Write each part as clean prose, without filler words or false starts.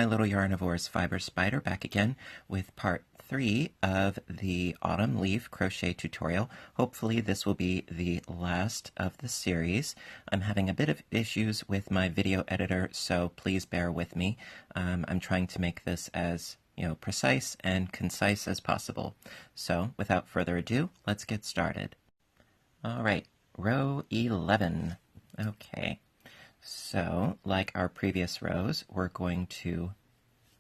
my little Yarnivores Fiber Spider, back again with part 3 of the autumn leaf crochet tutorial. Hopefully this will be the last of the series. I'm having a bit of issues with my video editor, so please bear with me. I'm trying to make this as precise and concise as possible. So without further ado, let's get started. All right, row 11. Okay. So, like our previous rows, we're going to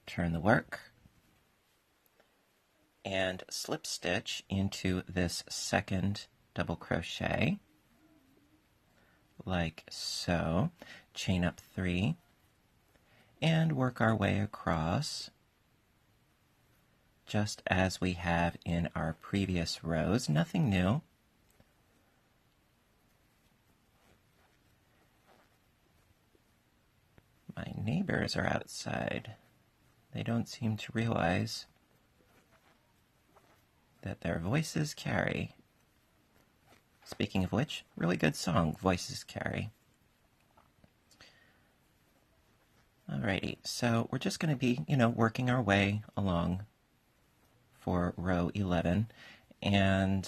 turn the work and slip stitch into this second double crochet, like so, chain up 3, and work our way across, just as we have in our previous rows. Nothing new. My neighbors are outside. They don't seem to realize that their voices carry. Speaking of which, really good song, Voices Carry. Alrighty, so we're just going to be, working our way along for row 11. And,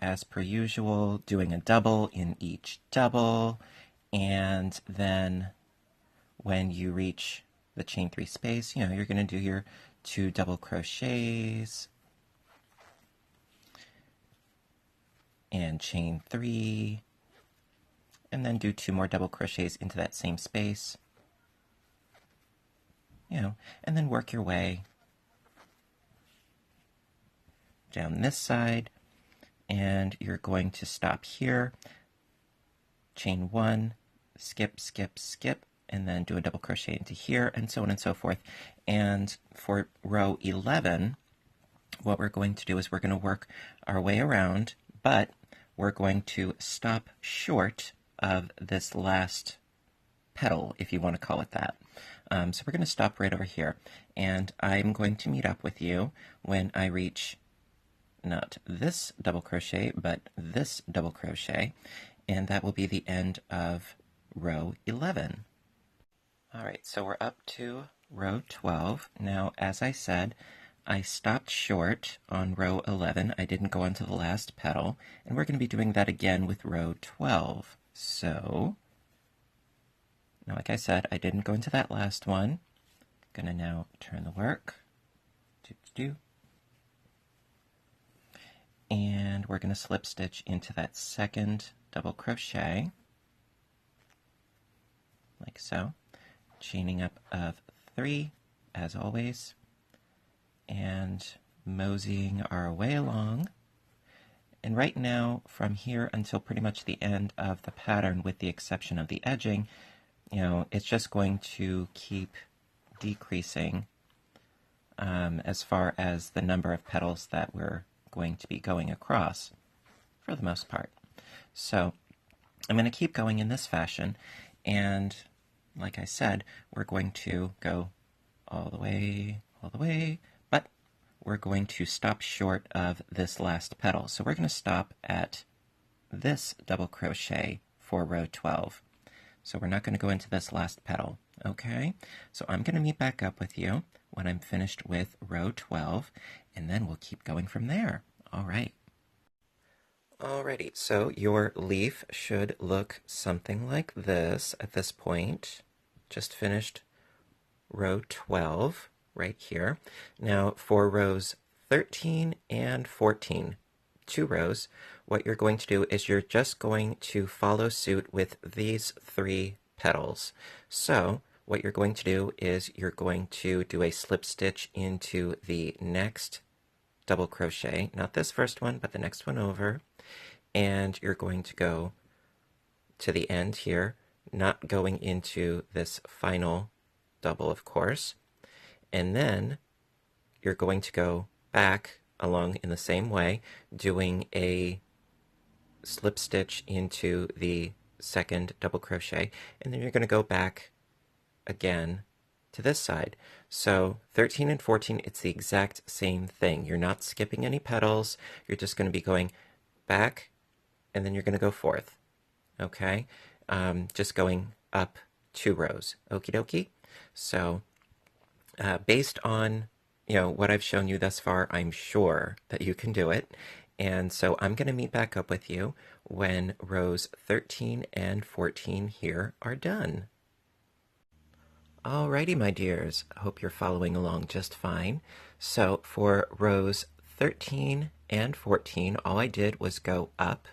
as per usual, doing a double in each double, and then when you reach the chain 3 space, you're going to do your 2 double crochets and chain 3, and then do 2 more double crochets into that same space, and then work your way down this side, and you're going to stop here, chain 1, skip, skip, skip, and then do a double crochet into here, and so on and so forth. And for row 11, what we're going to do is we're going to work our way around, but we're going to stop short of this last petal, if you want to call it that. So we're going to stop right over here, and I'm going to meet up with you when I reach not this double crochet, but this double crochet, and that will be the end of row 11. Alright, so we're up to row 12. Now, as I said, I stopped short on row 11. I didn't go on to the last petal, and we're going to be doing that again with row 12. So, now like I said, I didn't go into that last one. I'm going to now turn the work. And we're going to slip stitch into that second double crochet, like so. Chaining up of 3, as always, and moseying our way along. And right now, from here until pretty much the end of the pattern, with the exception of the edging, it's just going to keep decreasing as far as the number of petals that we're going to be going across, for the most part. So I'm going to keep going in this fashion, and like I said, we're going to go all the way, but we're going to stop short of this last petal. So we're going to stop at this double crochet for row 12. So we're not going to go into this last petal, okay? So I'm going to meet back up with you when I'm finished with row 12, and then we'll keep going from there. All right. Alrighty, so your leaf should look something like this at this point. Just finished row 12 right here. Now for rows 13 and 14, 2 rows, what you're going to do is you're just going to follow suit with these 3 petals. So what you're going to do is you're going to do a slip stitch into the next double crochet, not this first one, but the next one over, and you're going to go to the end here, not going into this final double, of course, and then you're going to go back along in the same way, doing a slip stitch into the second double crochet, and then you're going to go back again to this side. So 13 and 14, it's the exact same thing. You're not skipping any petals. You're just going to be going back, and then you're going to go forth. Okay? Just going up 2 rows. Okie dokie. So Based on what I've shown you thus far, I'm sure that you can do it. And so I'm going to meet back up with you when rows 13 and 14 here are done. Alrighty, my dears, I hope you're following along just fine. So for rows 13 and 14, all I did was go up,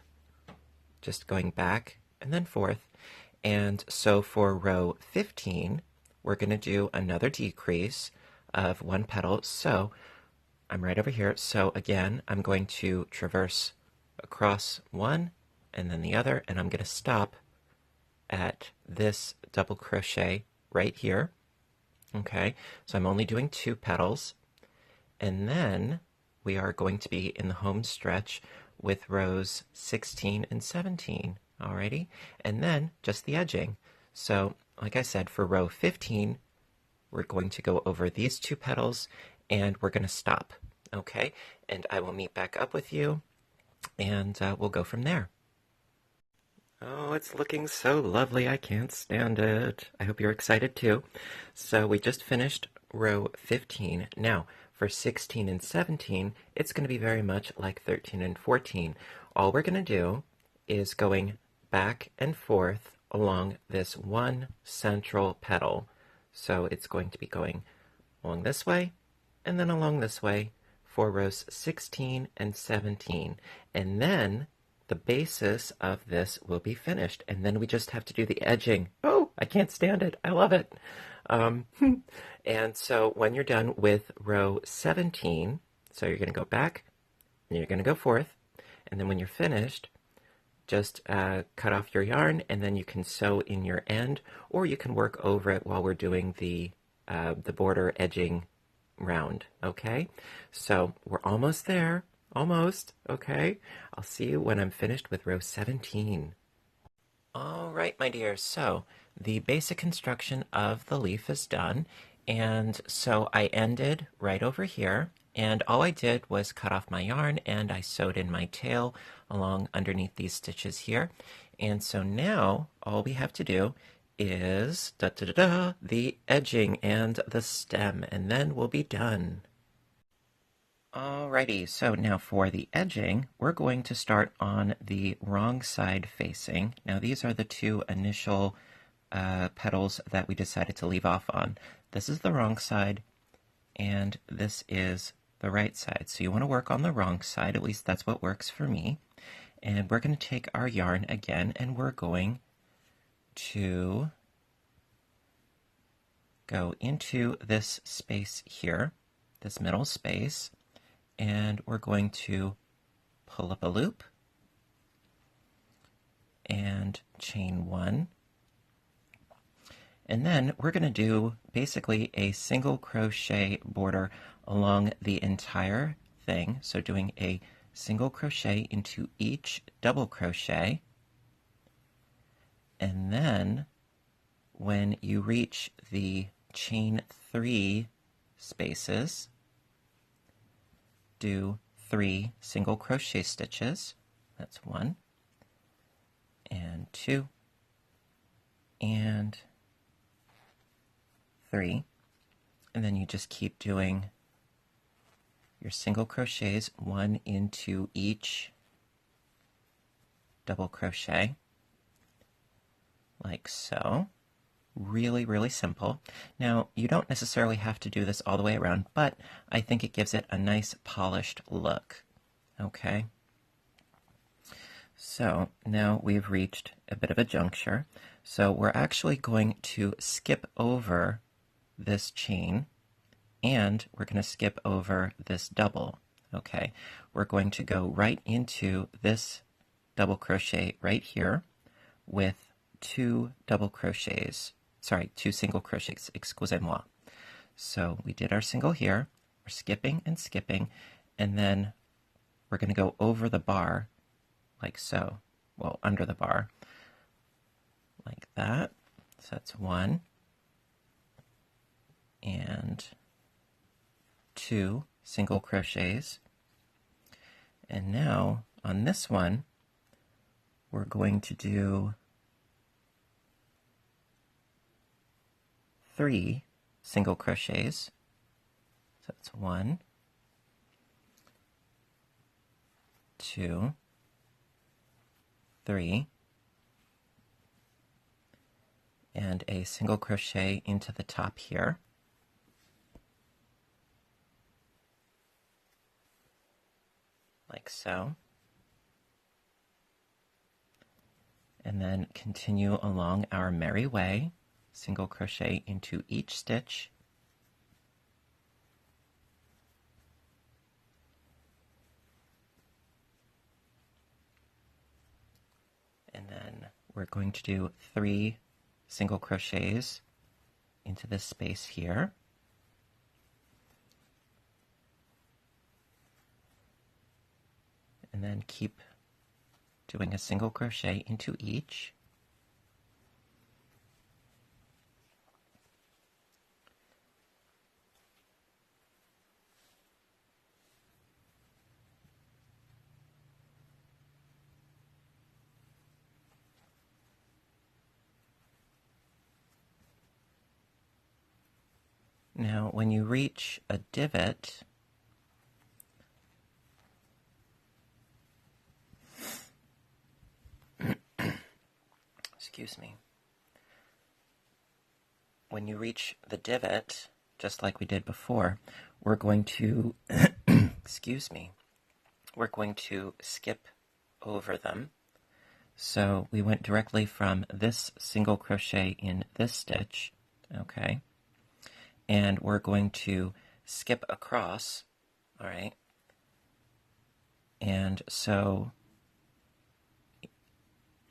just going back and then forth. And so for row 15, we're going to do another decrease of one petal. So I'm right over here. So again, I'm going to traverse across one and then the other, and I'm going to stop at this double crochet right here. Okay, so I'm only doing 2 petals, and then we are going to be in the home stretch with rows 16 and 17. Alrighty, and then just the edging. So like I said, for row 15, we're going to go over these 2 petals and we're going to stop. Okay, and I will meet back up with you and we'll go from there. Oh, it's looking so lovely. I can't stand it. I hope you're excited too. So we just finished row 15. Now, for 16 and 17, it's going to be very much like 13 and 14. All we're going to do is going back and forth along this one central petal. So it's going to be going along this way and then along this way for rows 16 and 17. And then the basis of this will be finished, and then we just have to do the edging. Oh, I can't stand it. I love it. And so when you're done with row 17, so you're going to go back, and you're going to go forth, and then when you're finished, just cut off your yarn, and then you can sew in your end, or you can work over it while we're doing the border edging round, okay? So we're almost there. Almost, okay? I'll see you when I'm finished with row 17. All right, my dears, so the basic construction of the leaf is done, and so I ended right over here, and all I did was cut off my yarn, and I sewed in my tail along underneath these stitches here, and so now all we have to do is the edging and the stem, and then we'll be done. Alrighty, so now for the edging, we're going to start on the wrong side facing. Now these are the 2 initial petals that we decided to leave off on. This is the wrong side, and this is the right side. So you want to work on the wrong side, at least that's what works for me. And we're going to take our yarn again, and we're going to go into this space here, this middle space, and we're going to pull up a loop and chain 1. And then we're going to do basically a single crochet border along the entire thing. So doing a single crochet into each double crochet. And then when you reach the chain 3 spaces, do 3 single crochet stitches. That's 1 and 2 and 3, and then you just keep doing your single crochets, 1 into each double crochet, like so. Really, really simple. Now, you don't necessarily have to do this all the way around, but I think it gives it a nice polished look. Okay? So now we've reached a bit of a juncture. So we're actually going to skip over this chain, and we're going to skip over this double. Okay? We're going to go right into this double crochet right here with 2 double crochets. Sorry, 2 single crochets, excusez-moi. So we did our single here, we're skipping and skipping, and then we're going to go over the bar, like so. Well, under the bar, like that. So that's 1 and 2 single crochets. And now, on this one, we're going to do 3 single crochets. So it's 1, 2, 3, and a single crochet into the top here. Like so. And then continue along our merry way, single crochet into each stitch. And then we're going to do 3 single crochets into this space here. And then keep doing a single crochet into each. Now, when you reach a divot, excuse me, when you reach the divot, just like we did before, we're going to, excuse me, we're going to skip over them. So we went directly from this single crochet in this stitch, okay, and we're going to skip across, all right, and so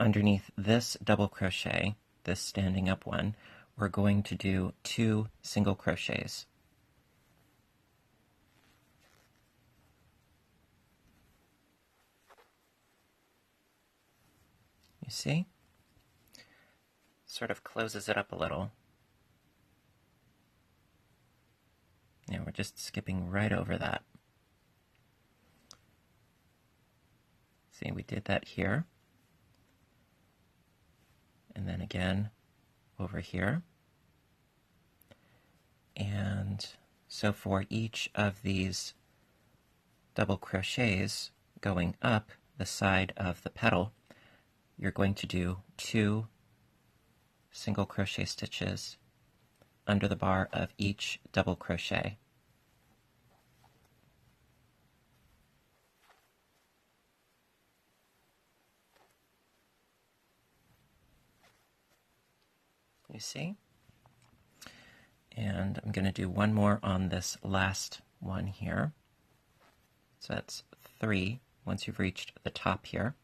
underneath this double crochet, this standing up one, we're going to do 2 single crochets. You see? Sort of closes it up a little. Now we're just skipping right over that. See, we did that here. And then again over here. And so for each of these double crochets going up the side of the petal, you're going to do 2 single crochet stitches under the bar of each double crochet. You see? And I'm going to do one more on this last one here. So that's 3 once you've reached the top here.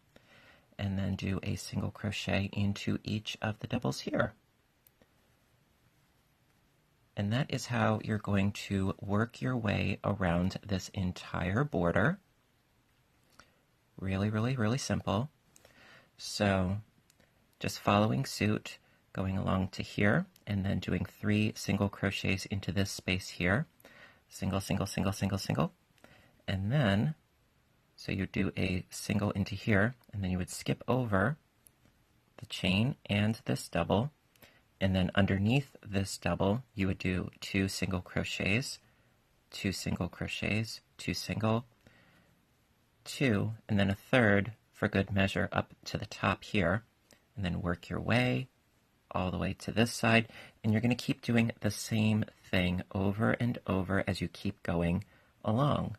And then do a single crochet into each of the doubles here. And that is how you're going to work your way around this entire border. Really, really, really simple. So just following suit, going along to here, and then doing 3 single crochets into this space here. Single, single, single, single, single. And then, so you do a single into here, and then you would skip over the chain and this double, and then underneath this double, you would do 2 single crochets, 2 single crochets, 2 single, 2, and then a third for good measure up to the top here, and then work your way all the way to this side, and you're going to keep doing the same thing over and over as you keep going along.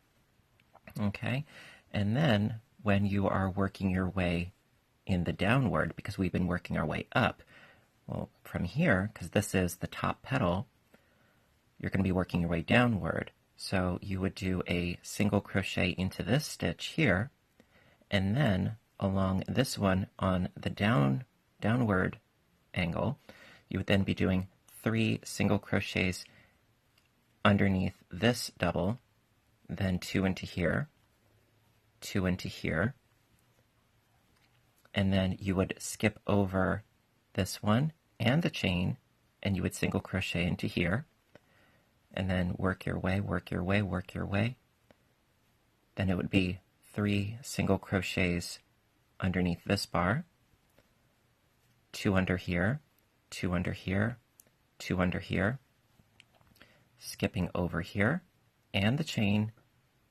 Okay? And then when you are working your way in the downward, because we've been working our way up, well, from here, because this is the top petal, you're going to be working your way downward. So you would do a single crochet into this stitch here, and then along this one on the downward angle, you would then be doing 3 single crochets underneath this double, then 2 into here, 2 into here, and then you would skip over this one and the chain, and you would single crochet into here, and then work your way, work your way, work your way. Then it would be 3 single crochets underneath this bar, 2 under here, 2 under here, 2 under here, skipping over here and the chain,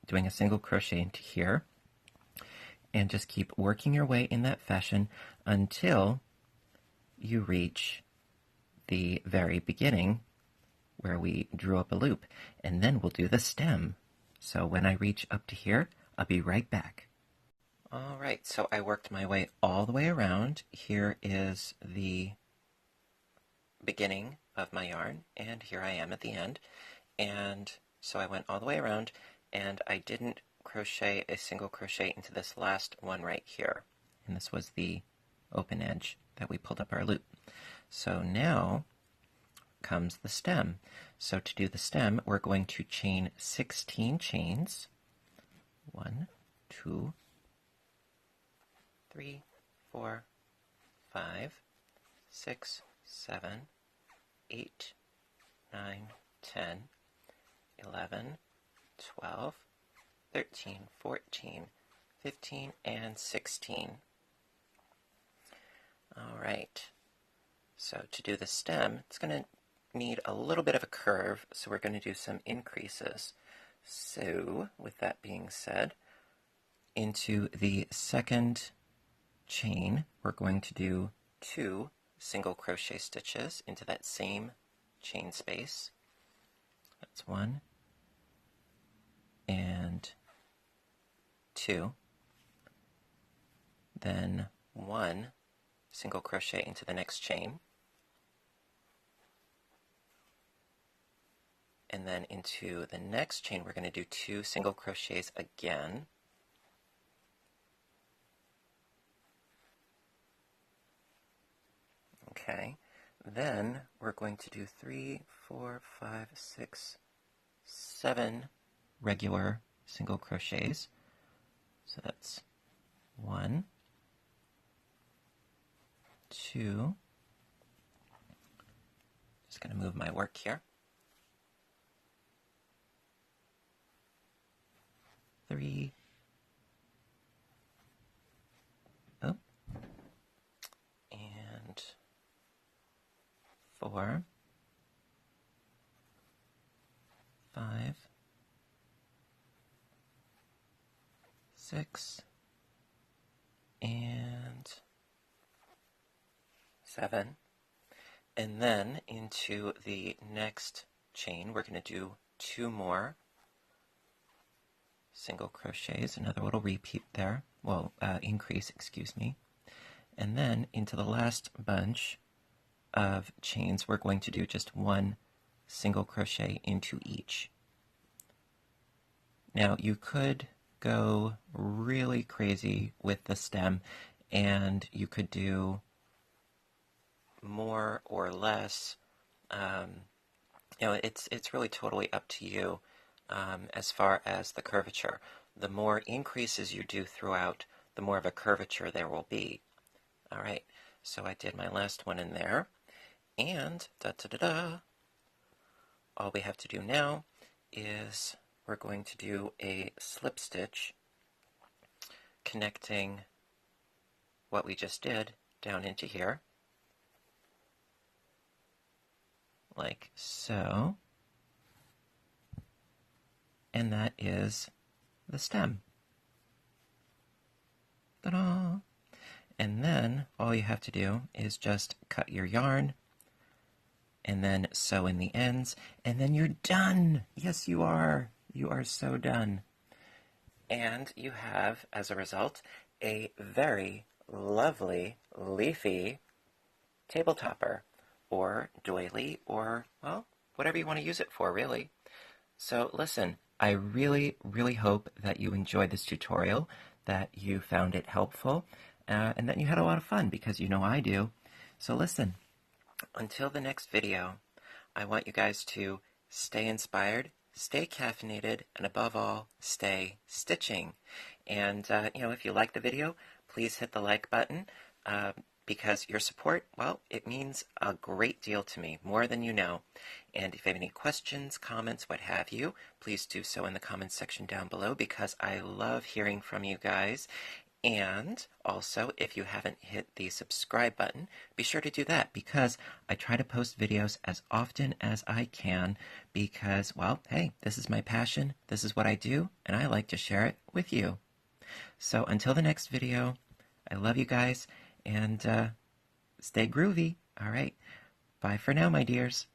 doing a single crochet into here, and just keep working your way in that fashion until you reach the very beginning where we drew up a loop, and then we'll do the stem. So when I reach up to here, I'll be right back. All right, so I worked my way all the way around. Here is the beginning of my yarn, and here I am at the end. And so I went all the way around, and I didn't crochet a single crochet into this last one right here. And this was the open edge that we pulled up our loop. So now comes the stem. So to do the stem, we're going to chain 16 chains. 1, 2, 3, 4, 5, 6, 7, 8, 9, 10, 11, 12, 13, 14, 15, and 16. All right. So to do the stem, it's going to need a little bit of a curve, so we're going to do some increases. So with that being said, into the second chain, we're going to do 2 single crochet stitches into that same chain space. That's 1 and 2. Then 1 single crochet into the next chain. And then into the next chain, we're going to do 2 single crochets again. Okay, then we're going to do 3, 4, 5, 6, 7 regular single crochets. So that's 1, 2. Just going to move my work here. 3, oh, and 4, 5, 6, and 7. And then into the next chain, we're going to do 2 more single crochets, another little repeat there, well, increase, excuse me. And then into the last bunch of chains, we're going to do just 1 single crochet into each. Now, you could go really crazy with the stem, and you could do more or less. It's really totally up to you. As far as the curvature. The more increases you do throughout, the more of a curvature there will be. All right, so I did my last one in there, and all we have to do now is we're going to do a slip stitch connecting what we just did down into here, like so. And that is the stem. Ta-da! And then all you have to do is just cut your yarn and then sew in the ends, and then you're done. Yes, you are. You are so done. And you have, as a result, a very lovely, leafy table topper, or doily, or, well, whatever you want to use it for, really. So listen, I really, really hope that you enjoyed this tutorial, that you found it helpful, and that you had a lot of fun, because you know I do. So listen, until the next video, I want you guys to stay inspired, stay caffeinated, and above all, stay stitching. And, if you like the video, please hit the like button, because your support, well, it means a great deal to me, more than you know. And if you have any questions, comments, what have you, please do so in the comments section down below, because I love hearing from you guys. And also, if you haven't hit the subscribe button, be sure to do that because I try to post videos as often as I can because, well, hey, this is my passion, this is what I do, and I like to share it with you. So until the next video, I love you guys, and stay groovy. All right, bye for now, my dears.